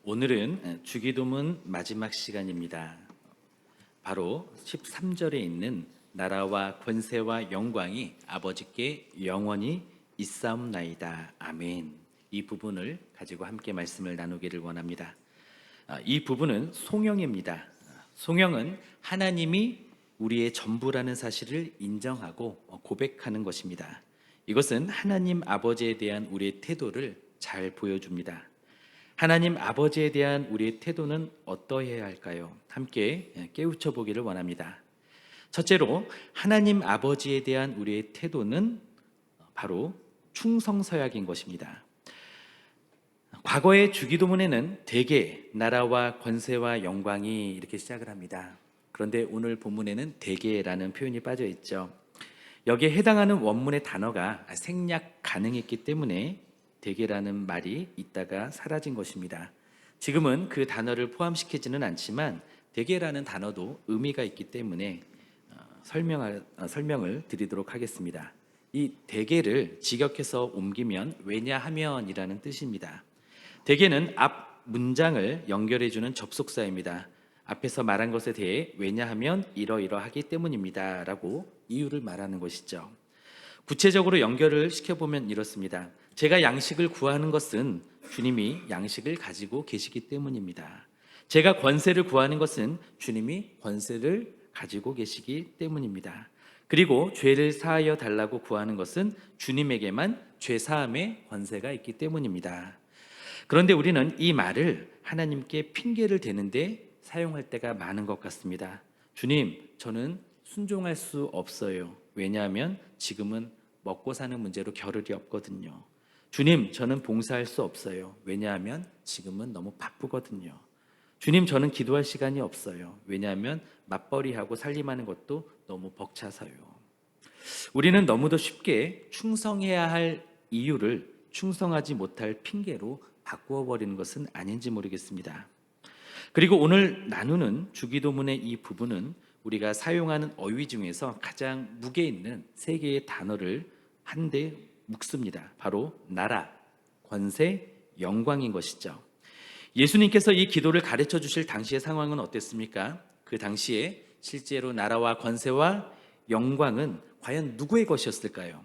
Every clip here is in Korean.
오늘은 주기도문 마지막 시간입니다. 바로 13절에 있는 나라와 권세와 영광이 아버지께 영원히 있사옵나이다. 아멘. 이 부분을 가지고 함께 말씀을 나누기를 원합니다. 이 부분은 송영입니다. 송영은 하나님이 우리의 전부라는 사실을 인정하고 고백하는 것입니다. 이것은 하나님 아버지에 대한 우리의 태도를 잘 보여줍니다. 하나님 아버지에 대한 우리의 태도는 어떠해야 할까요? 함께 깨우쳐 보기를 원합니다. 첫째로 하나님 아버지에 대한 우리의 태도는 바로 충성서약인 것입니다. 과거의 주기도문에는 대개 나라와 권세와 영광이 이렇게 시작을 합니다. 그런데 오늘 본문에는 대개라는 표현이 빠져 있죠. 여기에 해당하는 원문의 단어가 생략 가능했기 때문에 대개라는 말이 있다가 사라진 것입니다. 지금은 그 단어를 포함시키지는 않지만 대개라는 단어도 의미가 있기 때문에 설명을 드리도록 하겠습니다. 이 대개를 직역해서 옮기면 왜냐하면이라는 뜻입니다. 대개는 앞 문장을 연결해주는 접속사입니다. 앞에서 말한 것에 대해 왜냐하면 이러이러하기 때문입니다 라고 이유를 말하는 것이죠. 구체적으로 연결을 시켜보면 이렇습니다. 제가 양식을 구하는 것은 주님이 양식을 가지고 계시기 때문입니다. 제가 권세를 구하는 것은 주님이 권세를 가지고 계시기 때문입니다. 그리고 죄를 사하여 달라고 구하는 것은 주님에게만 죄사함의 권세가 있기 때문입니다. 그런데 우리는 이 말을 하나님께 핑계를 대는데 사용할 때가 많은 것 같습니다. 주님, 저는 순종할 수 없어요. 왜냐하면 지금은 먹고 사는 문제로 겨를이 없거든요. 주님, 저는 봉사할 수 없어요. 왜냐하면 지금은 너무 바쁘거든요. 주님, 저는 기도할 시간이 없어요. 왜냐하면 맞벌이하고 살림하는 것도 너무 벅차서요. 우리는 너무도 쉽게 충성해야 할 이유를 충성하지 못할 핑계로 바꾸어 버리는 것은 아닌지 모르겠습니다. 그리고 오늘 나누는 주기도문의 이 부분은 우리가 사용하는 어휘 중에서 가장 무게 있는 세 개의 단어를 한데 묶습니다. 바로 나라, 권세, 영광인 것이죠. 예수님께서 이 기도를 가르쳐 주실 당시의 상황은 어땠습니까? 그 당시에 실제로 나라와 권세와 영광은 과연 누구의 것이었을까요?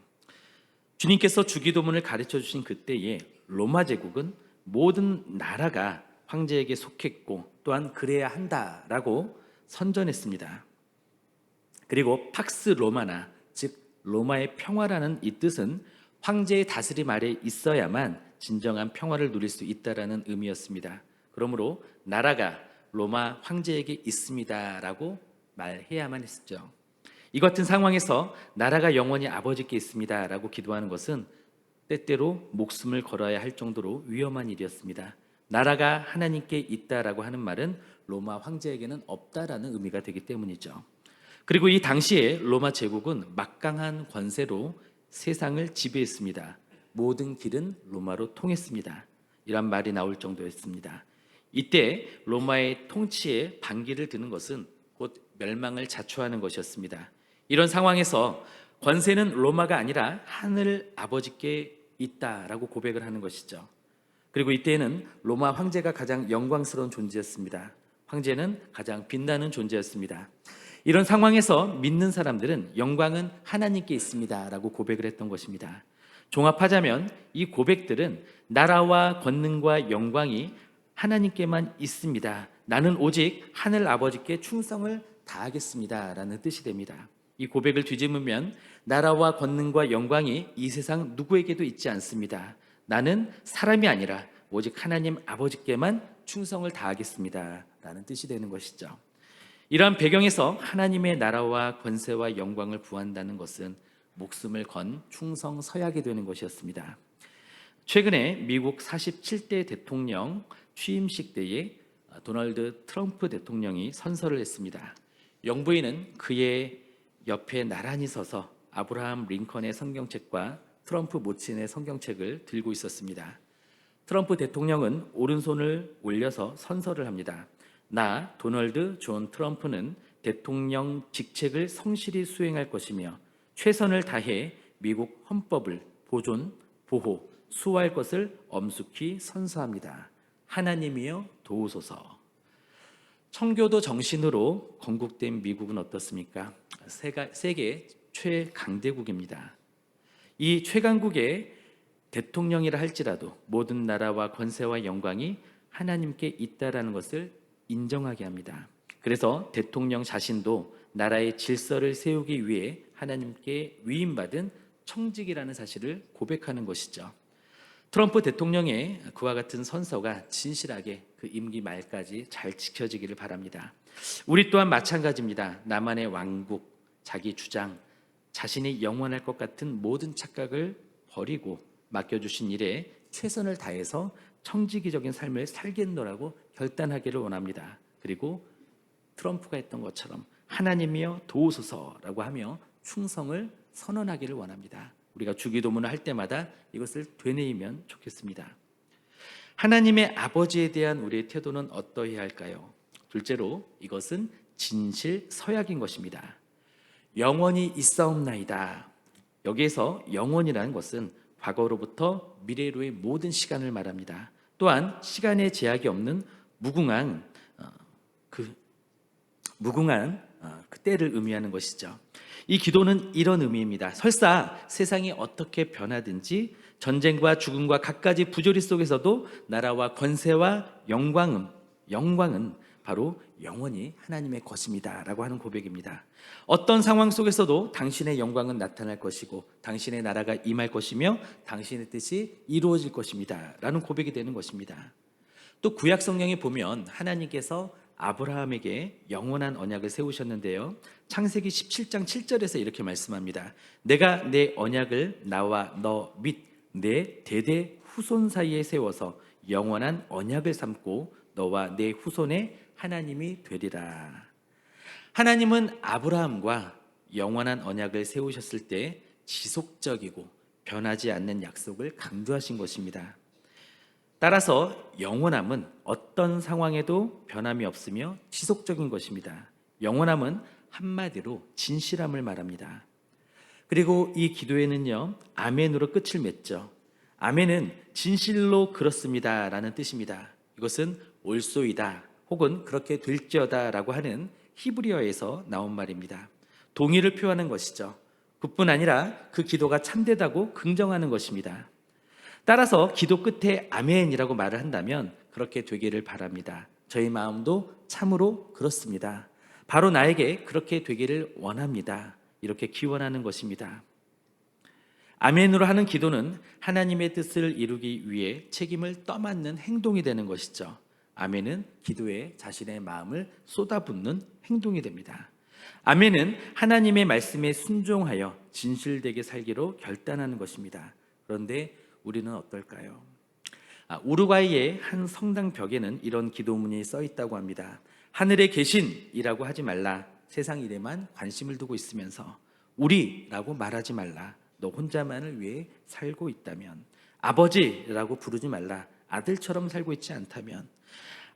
주님께서 주기도문을 가르쳐 주신 그때에 로마 제국은 모든 나라가 황제에게 속했고 또한 그래야 한다라고 선전했습니다. 그리고 팍스 로마나 즉 로마의 평화라는 이 뜻은 황제의 다스림 아래 있어야만 진정한 평화를 누릴 수 있다라는 의미였습니다. 그러므로 나라가 로마 황제에게 있습니다라고 말해야만 했죠. 이 같은 상황에서 나라가 영원히 아버지께 있습니다라고 기도하는 것은 때때로 목숨을 걸어야 할 정도로 위험한 일이었습니다. 나라가 하나님께 있다라고 하는 말은 로마 황제에게는 없다라는 의미가 되기 때문이죠. 그리고 이 당시에 로마 제국은 막강한 권세로 세상을 지배했습니다. 모든 길은 로마로 통했습니다. 이란 말이 나올 정도였습니다. 이때 로마의 통치에 반기를 드는 것은 곧 멸망을 자초하는 것이었습니다. 이런 상황에서 권세는 로마가 아니라 하늘 아버지께 있다라고 고백을 하는 것이죠. 그리고 이때는 로마 황제가 가장 영광스러운 존재였습니다. 황제는 가장 빛나는 존재였습니다. 이런 상황에서 믿는 사람들은 영광은 하나님께 있습니다 라고 고백을 했던 것입니다. 종합하자면 이 고백들은 나라와 권능과 영광이 하나님께만 있습니다. 나는 오직 하늘 아버지께 충성을 다하겠습니다 라는 뜻이 됩니다. 이 고백을 뒤집으면 나라와 권능과 영광이 이 세상 누구에게도 있지 않습니다. 나는 사람이 아니라 오직 하나님 아버지께만 충성을 다하겠습니다 라는 뜻이 되는 것이죠. 이러한 배경에서 하나님의 나라와 권세와 영광을 구한다는 것은 목숨을 건 충성 서약이 되는 것이었습니다. 최근에 미국 47대 대통령 취임식 때에 도널드 트럼프 대통령이 선서를 했습니다. 영부인은 그의 옆에 나란히 서서 아브라함 링컨의 성경책과 트럼프 모친의 성경책을 들고 있었습니다. 트럼프 대통령은 오른손을 올려서 선서를 합니다. 나 도널드 존 트럼프는 대통령 직책을 성실히 수행할 것이며 최선을 다해 미국 헌법을 보존, 보호, 수호할 것을 엄숙히 선서합니다. 하나님이여 도우소서. 청교도 정신으로 건국된 미국은 어떻습니까? 세계 최강대국입니다. 이 최강국의 대통령이라 할지라도 모든 나라와 권세와 영광이 하나님께 있다라는 것을 인정하게 합니다. 그래서 대통령 자신도 나라의 질서를 세우기 위해 하나님께 위임받은 청직이라는 사실을 고백하는 것이죠. 트럼프 대통령의 그와 같은 선서가 진실하게 그 임기 말까지 잘 지켜지기를 바랍니다. 우리 또한 마찬가지입니다. 나만의 왕국, 자기 주장, 자신이 영원할 것 같은 모든 착각을 버리고 맡겨주신 일에 최선을 다해서 청지기적인 삶을 살겠노라고 결단하기를 원합니다. 그리고 트럼프가 했던 것처럼 하나님이여 도우소서라고 하며 충성을 선언하기를 원합니다. 우리가 주기도문을 할 때마다 이것을 되뇌이면 좋겠습니다. 하나님의 아버지에 대한 우리의 태도는 어떠해야 할까요? 둘째로 이것은 진실 서약인 것입니다. 영원히 있사옵나이다. 여기에서 영원이라는 것은 과거로부터 미래로의 모든 시간을 말합니다. 또한 시간에 제약이 없는 무궁한 그 때를 의미하는 것이죠. 이 기도는 이런 의미입니다. 설사 세상이 어떻게 변하든지 전쟁과 죽음과 갖가지 부조리 속에서도 나라와 권세와 영광은 바로 영원히 하나님의 것입니다 라고 하는 고백입니다. 어떤 상황 속에서도 당신의 영광은 나타날 것이고 당신의 나라가 임할 것이며 당신의 뜻이 이루어질 것입니다 라는 고백이 되는 것입니다. 또 구약 성경에 보면 하나님께서 아브라함에게 영원한 언약을 세우셨는데요, 창세기 17장 7절에서 이렇게 말씀합니다. 내가 내 언약을 나와 너 및 내 대대 후손 사이에 세워서 영원한 언약을 삼고 너와 내 후손의 하나님이 되리라. 하나님은 아브라함과 영원한 언약을 세우셨을 때 지속적이고 변하지 않는 약속을 강조하신 것입니다. 따라서 영원함은 어떤 상황에도 변함이 없으며 지속적인 것입니다. 영원함은 한마디로 진실함을 말합니다. 그리고 이 기도에는요, 아멘으로 끝을 맺죠. 아멘은 진실로 그렇습니다 라는 뜻입니다. 이것은 옳소이다 혹은 그렇게 될지어다 라고 하는 히브리어에서 나온 말입니다. 동의를 표하는 것이죠. 그뿐 아니라 그 기도가 참되다고 긍정하는 것입니다. 따라서 기도 끝에 아멘이라고 말을 한다면 그렇게 되기를 바랍니다. 저희 마음도 참으로 그렇습니다. 바로 나에게 그렇게 되기를 원합니다. 이렇게 기원하는 것입니다. 아멘으로 하는 기도는 하나님의 뜻을 이루기 위해 책임을 떠맡는 행동이 되는 것이죠. 아멘은 기도에 자신의 마음을 쏟아붓는 행동이 됩니다. 아멘은 하나님의 말씀에 순종하여 진실되게 살기로 결단하는 것입니다. 그런데 우리는 어떨까요? 우루과이의 한 성당 벽에는 이런 기도문이 써 있다고 합니다. 하늘에 계신이라고 하지 말라. 세상 일에만 관심을 두고 있으면서 우리라고 말하지 말라. 너 혼자만을 위해 살고 있다면. 아버지라고 부르지 말라. 아들처럼 살고 있지 않다면.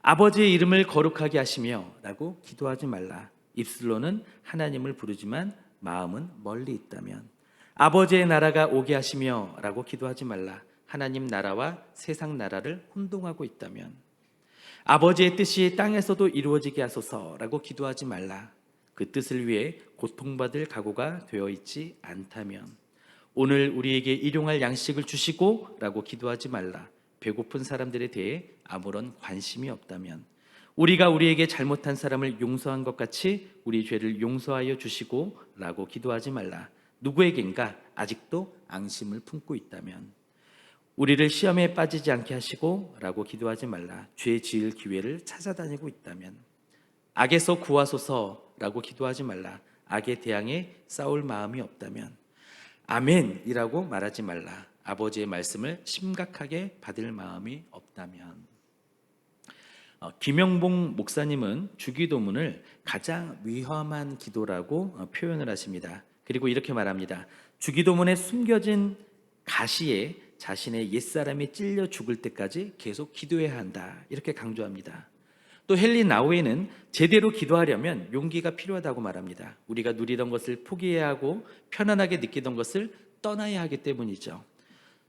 아버지의 이름을 거룩하게 하시며 라고 기도하지 말라. 입술로는 하나님을 부르지만 마음은 멀리 있다면. 아버지의 나라가 오게 하시며 라고 기도하지 말라. 하나님 나라와 세상 나라를 혼동하고 있다면. 아버지의 뜻이 땅에서도 이루어지게 하소서라고 기도하지 말라. 그 뜻을 위해 고통받을 각오가 되어 있지 않다면. 오늘 우리에게 일용할 양식을 주시고 라고 기도하지 말라. 배고픈 사람들에 대해 아무런 관심이 없다면. 우리가 우리에게 잘못한 사람을 용서한 것 같이 우리 죄를 용서하여 주시고 라고 기도하지 말라. 누구에겐가 아직도 앙심을 품고 있다면. 우리를 시험에 빠지지 않게 하시고 라고 기도하지 말라. 죄 지을 기회를 찾아다니고 있다면. 악에서 구하소서 라고 기도하지 말라. 악에 대항해 싸울 마음이 없다면. 아멘이라고 말하지 말라. 아버지의 말씀을 심각하게 받을 마음이 없다면. 김영봉 목사님은 주기도문을 가장 위험한 기도라고 표현을 하십니다. 그리고 이렇게 말합니다. 주기도문에 숨겨진 가시에 자신의 옛사람이 찔려 죽을 때까지 계속 기도해야 한다. 이렇게 강조합니다. 또 헨리 나우에는 제대로 기도하려면 용기가 필요하다고 말합니다. 우리가 누리던 것을 포기해야 하고 편안하게 느끼던 것을 떠나야 하기 때문이죠.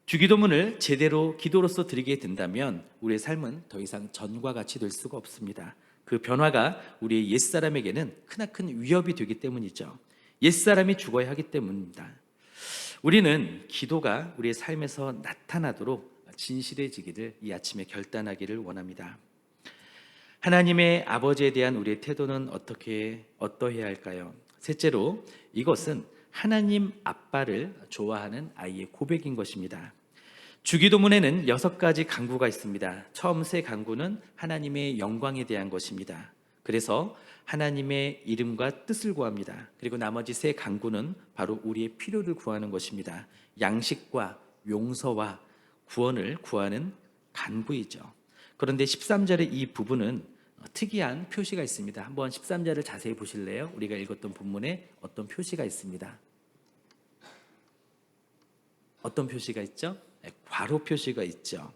주기도문을 제대로 기도로서 드리게 된다면 우리의 삶은 더 이상 전과 같이 될 수가 없습니다. 그 변화가 우리의 옛사람에게는 크나큰 위협이 되기 때문이죠. 옛사람이 죽어야 하기 때문입니다. 우리는 기도가 우리의 삶에서 나타나도록 진실해지기를 이 아침에 결단하기를 원합니다. 하나님의 아버지에 대한 우리의 태도는 어떠해야 할까요? 셋째로, 이것은 하나님 아빠를 좋아하는 아이의 고백인 것입니다. 주기도문에는 6가지 강구가 있습니다. 처음 세 강구는 하나님의 영광에 대한 것입니다. 그래서 하나님의 이름과 뜻을 구합니다. 그리고 나머지 세 강구는 바로 우리의 필요를 구하는 것입니다. 양식과 용서와 구원을 구하는 간구이죠. 그런데 13절의 이 부분은 특이한 표시가 있습니다. 한번 13절을 자세히 보실래요? 우리가 읽었던 본문에 어떤 표시가 있습니다. 어떤 표시가 있죠? 괄호 표시가 있죠.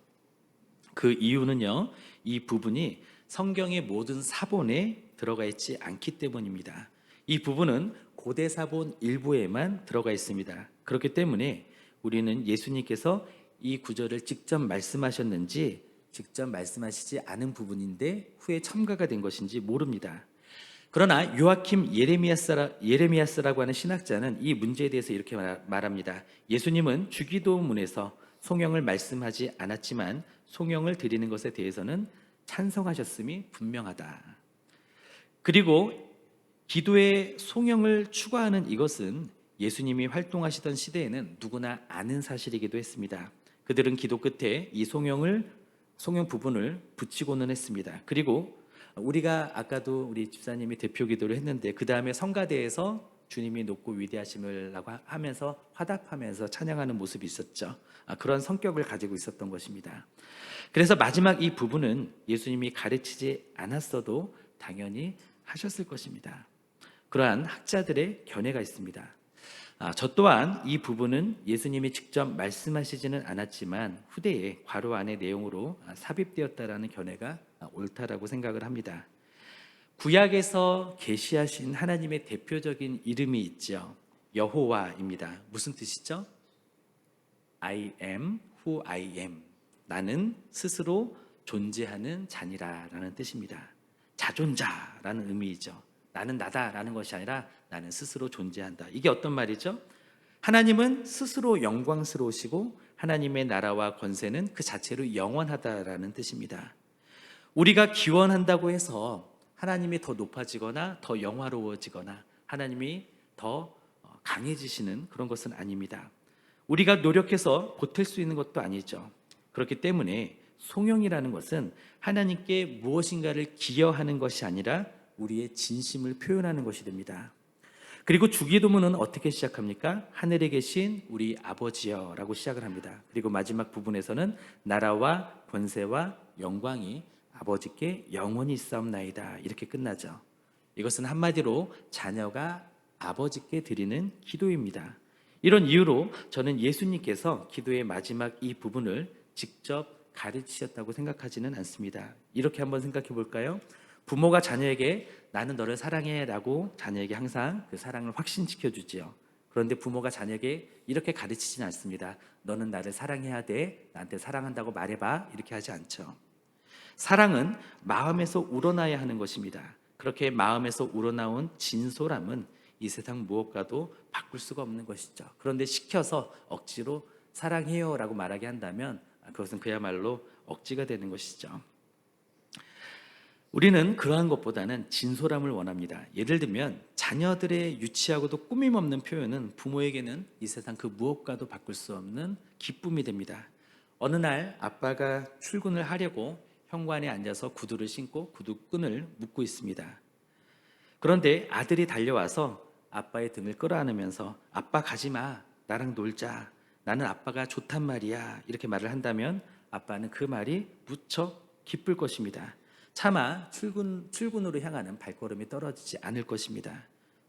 그 이유는요, 이 부분이 성경의 모든 사본에 들어가 있지 않기 때문입니다. 이 부분은 고대 사본 일부에만 들어가 있습니다. 그렇기 때문에 우리는 예수님께서 이 구절을 직접 말씀하셨는지 직접 말씀하시지 않은 부분인데 후에 첨가가 된 것인지 모릅니다. 그러나 요아킴 예레미야스라고 하는 신학자는 이 문제에 대해서 이렇게 말합니다. 예수님은 주기도문에서 송영을 말씀하지 않았지만 송영을 드리는 것에 대해서는 찬성하셨음이 분명하다. 그리고 기도에 송영을 추가하는 이것은 예수님이 활동하시던 시대에는 누구나 아는 사실이기도 했습니다. 그들은 기도 끝에 이 송영 부분을 붙이고는 했습니다. 그리고 우리가 아까도 우리 집사님이 대표 기도를 했는데 그 다음에 성가대에서 주님이 높고 위대하심을 하면서 화답하면서 찬양하는 모습이 있었죠. 그런 성격을 가지고 있었던 것입니다. 그래서 마지막 이 부분은 예수님이 가르치지 않았어도 당연히 하셨을 것입니다. 그러한 학자들의 견해가 있습니다. 저 또한 이 부분은 예수님이 직접 말씀하시지는 않았지만 후대에 괄호 안의 내용으로 삽입되었다라는 견해가 옳다라고 생각을 합니다. 구약에서 계시하신 하나님의 대표적인 이름이 있죠. 여호와입니다. 무슨 뜻이죠? I am who I am. 나는 스스로 존재하는 자니라라는 뜻입니다. 자존자라는 의미이죠. 나는 나다라는 것이 아니라 나는 스스로 존재한다. 이게 어떤 말이죠? 하나님은 스스로 영광스러우시고 하나님의 나라와 권세는 그 자체로 영원하다라는 뜻입니다. 우리가 기원한다고 해서 하나님이 더 높아지거나 더 영화로워지거나 하나님이 더 강해지시는 그런 것은 아닙니다. 우리가 노력해서 보탤 수 있는 것도 아니죠. 그렇기 때문에 송영이라는 것은 하나님께 무엇인가를 기여하는 것이 아니라 우리의 진심을 표현하는 것이 됩니다. 그리고 주기도문은 어떻게 시작합니까? 하늘에 계신 우리 아버지여 라고 시작을 합니다. 그리고 마지막 부분에서는 나라와 권세와 영광이 아버지께 영원히 있사옵나이다 이렇게 끝나죠. 이것은 한마디로 자녀가 아버지께 드리는 기도입니다. 이런 이유로 저는 예수님께서 기도의 마지막 이 부분을 직접 가르치셨다고 생각하지는 않습니다. 이렇게 한번 생각해 볼까요? 부모가 자녀에게 나는 너를 사랑해 라고 자녀에게 항상 그 사랑을 확신시켜 주지요. 그런데 부모가 자녀에게 이렇게 가르치지는 않습니다. 너는 나를 사랑해야 돼. 나한테 사랑한다고 말해봐. 이렇게 하지 않죠. 사랑은 마음에서 우러나야 하는 것입니다. 그렇게 마음에서 우러나온 진솔함은 이 세상 무엇과도 바꿀 수가 없는 것이죠. 그런데 시켜서 억지로 사랑해요 라고 말하게 한다면 그것은 그야말로 억지가 되는 것이죠. 우리는 그러한 것보다는 진솔함을 원합니다. 예를 들면 자녀들의 유치하고도 꾸밈없는 표현은 부모에게는 이 세상 그 무엇과도 바꿀 수 없는 기쁨이 됩니다. 어느 날 아빠가 출근을 하려고 현관에 앉아서 구두를 신고 구두끈을 묶고 있습니다. 그런데 아들이 달려와서 아빠의 등을 끌어안으면서 아빠 가지마, 나랑 놀자, 나는 아빠가 좋단 말이야 이렇게 말을 한다면 아빠는 그 말이 무척 기쁠 것입니다. 차마 출근으로 향하는 발걸음이 떨어지지 않을 것입니다.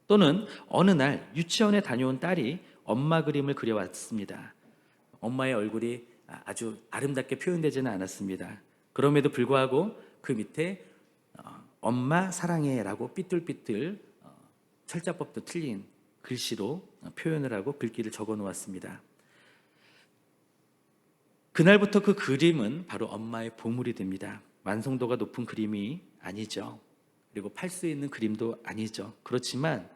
또는 어느 날 유치원에 다녀온 딸이 엄마 그림을 그려왔습니다. 엄마의 얼굴이 아주 아름답게 표현되지는 않았습니다. 그럼에도 불구하고 그 밑에 엄마 사랑해 라고 삐뚤삐뚤 철자법도 틀린 글씨로 표현을 하고 글귀를 적어 놓았습니다. 그날부터 그 그림은 바로 엄마의 보물이 됩니다. 완성도가 높은 그림이 아니죠. 그리고 팔 수 있는 그림도 아니죠. 그렇지만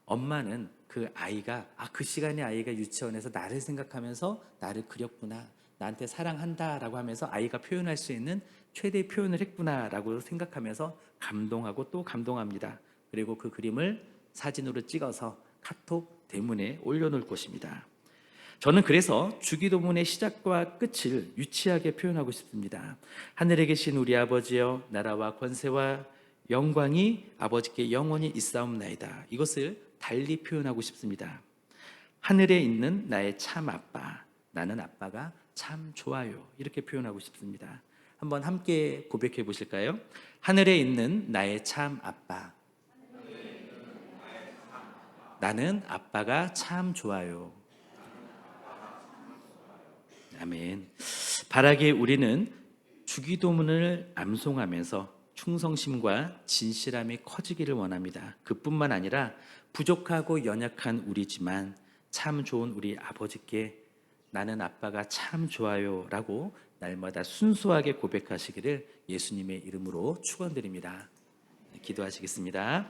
엄마는 그 아이가 그 시간에 아이가 유치원에서 나를 생각하면서 나를 그렸구나, 나한테 사랑한다라고 하면서 아이가 표현할 수 있는 최대의 표현을 했구나라고 생각하면서 감동하고 또 감동합니다. 그리고 그 그림을 사진으로 찍어서 카톡 대문에 올려놓을 것입니다. 저는 그래서 주기도문의 시작과 끝을 유치하게 표현하고 싶습니다. 하늘에 계신 우리 아버지여, 나라와 권세와 영광이 아버지께 영원히 있사옵나이다. 이것을 달리 표현하고 싶습니다. 하늘에 있는 나의 참 아빠, 나는 아빠가 참 좋아요. 이렇게 표현하고 싶습니다. 한번 함께 고백해 보실까요? 하늘에 있는 나의 참 아빠, 나는 아빠가 참 좋아요. 아멘. 바라기에 우리는 주기도문을 암송하면서 충성심과 진실함이 커지기를 원합니다. 그뿐만 아니라 부족하고 연약한 우리지만 참 좋은 우리 아버지께 나는 아빠가 참 좋아요 라고 날마다 순수하게 고백하시기를 예수님의 이름으로 축원드립니다. 기도하시겠습니다.